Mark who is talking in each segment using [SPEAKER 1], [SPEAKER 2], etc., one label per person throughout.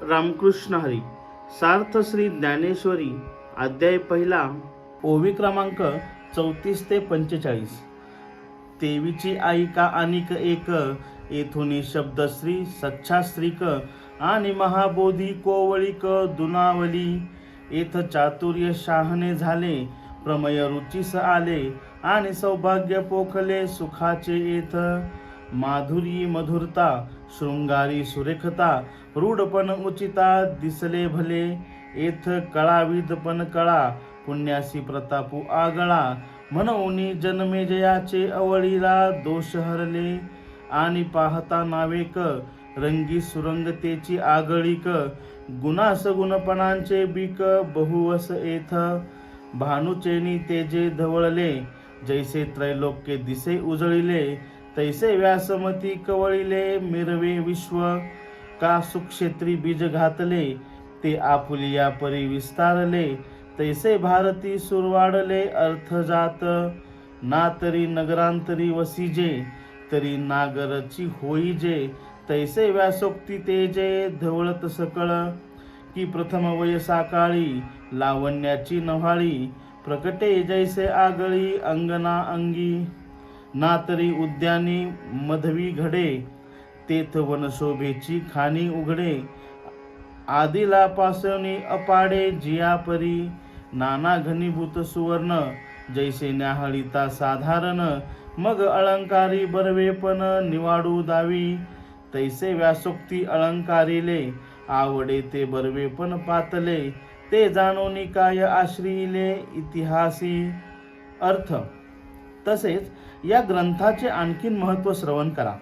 [SPEAKER 1] रामकृष्ण हरी. सार्थ श्री ज्ञानेश्वरी अध्याय पहिला, ओवी क्रमांक 34 ते 45. देवीची आई का अनिक एक, येथुनी शब्द श्री सच्छास्त्रिक आणि महाबोधी कोवळीक दुनावली. येथ चातुर्य शाहने झाले, प्रमय रुचीस आले आणि सौभाग्य पोखले सुखाचे. येथ माधुरी मधुरता, शृंगारी सुरेखता, रूढपण उचिता दिसले भले. येथ कळाविदपण कळा, पुण्यासी प्रतापू आगळा, म्हणून जन्मेजयाचे अवळीला दोष हरले. आणि पाहता नावेक, रंगी सुरंगतेची आगळीक, गुणास गुणपणांचे बीक बहुवस. येथ भानुचेनी तेजे धवळले, जैसे त्रैलोक्य दिसे उजळिले, तैसे व्यासमती कवळिले. मिरवे विश्व का सुक्षेत्री बीज घातले, ते आपुलिया परी विस्तारले, तैसे भारती सुरवाडले. अर्थ जात ना तरी नगरांतरी वसिजे, तरी नागरची होईजे, तैसे व्यासोक्ती तेजे धवळत सकळ. की प्रथम वयसा काळी, लावण्याची नव्हाळी, प्रकटे जैसे आगळी अंगना अंगी. ना तरी उद्यानी मधवी घडे, तेथ वनशोभेची खाणी उघडे, आदिला पासवणी अपाडे जिया परी. नाना घनीभूत सुवर्ण, जैसे न्याहळीता साधारण, मग अलंकारी बरवेपण निवाडू दावी, तैसे व्यासोक्ती अलंकारिले, आवडे ते बरवेपण पातले, ते जाणोनी काय आश्रिले इतिहासी. अर्थ. तसेच या ग्रंथाचे आणखीन महत्त्व श्रवण करा.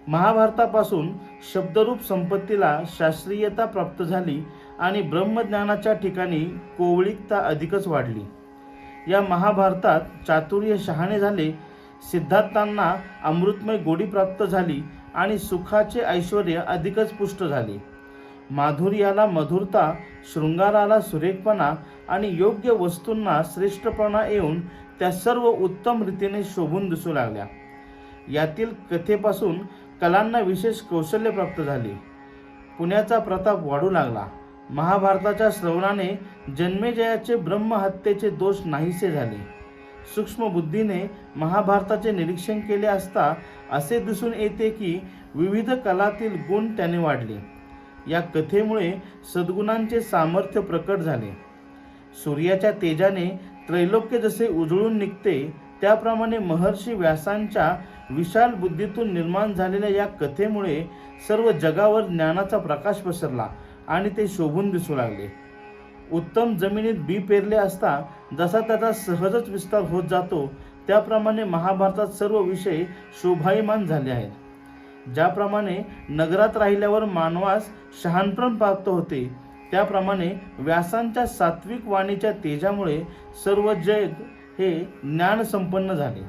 [SPEAKER 1] महाभारतापासून शब्दरूप संपत्तीला शास्त्रीयता प्राप्त झाली आणि ब्रह्मज्ञानाच्या ठिकाणी कोवळीकता अधिकच वाढली. या महाभारतात चातुर्य शहाणे झाले, सिद्धार्थांना अमृतमय गोडी प्राप्त झाली आणि सुखाचे ऐश्वर्य अधिकच पुष्ट झाले. माधुर्याला मधुरता, शृंगाराला सुरेखपणा आणि योग्य वस्तूंना श्रेष्ठपणा येऊन त्या सर्व उत्तम रीतीने शोभून दिसू लागल्या. यातील कथेपासून कलांना विशेष कौशल्य प्राप्त झाले. पुण्याचा प्रताप वाढू लागला. महाभारताच्या श्रवणाने जन्मेजयाचे ब्रह्महत्येचे दोष नाहीसे झाले. सूक्ष्म बुद्धीने महाभारताचे निरीक्षण केले असता असे दिसून येते की विविध कलातील गुण त्याने वाढले. या कथेमुळे सद्गुणांचे सामर्थ्य प्रकट झाले. सूर्याच्या तेजाने त्रैलोक्य जसे उजळून निघते, त्याप्रमाणे महर्षी व्यासांच्या विशाल बुद्धीतून निर्माण झालेल्या या कथेमुळे सर्व जगावर ज्ञानाचा प्रकाश पसरला आणि ते शोभून दिसू लागले. उत्तम जमिनीत बी पेरले असता जसा त्याचा सहजच विस्तार होत जातो, त्याप्रमाणे महाभारतात सर्व विषय शोभायमान झाले आहेत. ज्याप्रमाणे नगरात राहिल्यावर मानवास शहाणपण प्राप्त होते, त्याप्रमाणे व्यासांच्या सात्विक वाणीच्या तेजामुळे सर्व जग हे ज्ञान संपन्न झाले.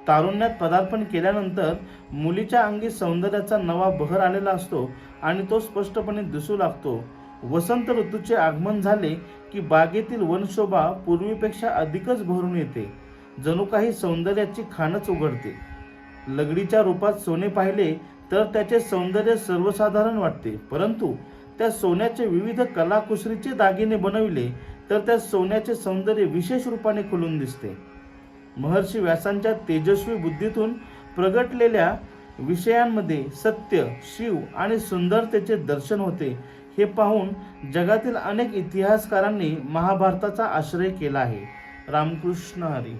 [SPEAKER 1] तारुण्यात पदार्पण केल्यानंतर मुलीच्या अंगी सौंदर्याचा नवा बहर आलेला असतो आणि तो स्पष्टपणे दिसू लागतो. वसंत ऋतूचे आगमन झाले की बागेतील वनशोभा पूर्वीपेक्षा अधिकच भरून येते, जणू काही सौंदर्याची खाणच उघडते. लगडीच्या रूपात सोने पाहिले तर त्याचे सौंदर्य सर्वसाधारण वाटते, परंतु त्या सोन्याचे विविध कलाकुसरीचे दागिने बनविले तर त्या सोन्याचे सौंदर्य विशेष रूपाने खुलून दिसते. महर्षी व्यासांच्या तेजस्वी बुद्धीतून प्रगटलेल्या विषयांमध्ये सत्य, शिव आणि सुंदरतेचे दर्शन होते. हे पाहून जगातील अनेक इतिहासकारांनी महाभारताचा आश्रय केला आहे. रामकृष्ण हरी.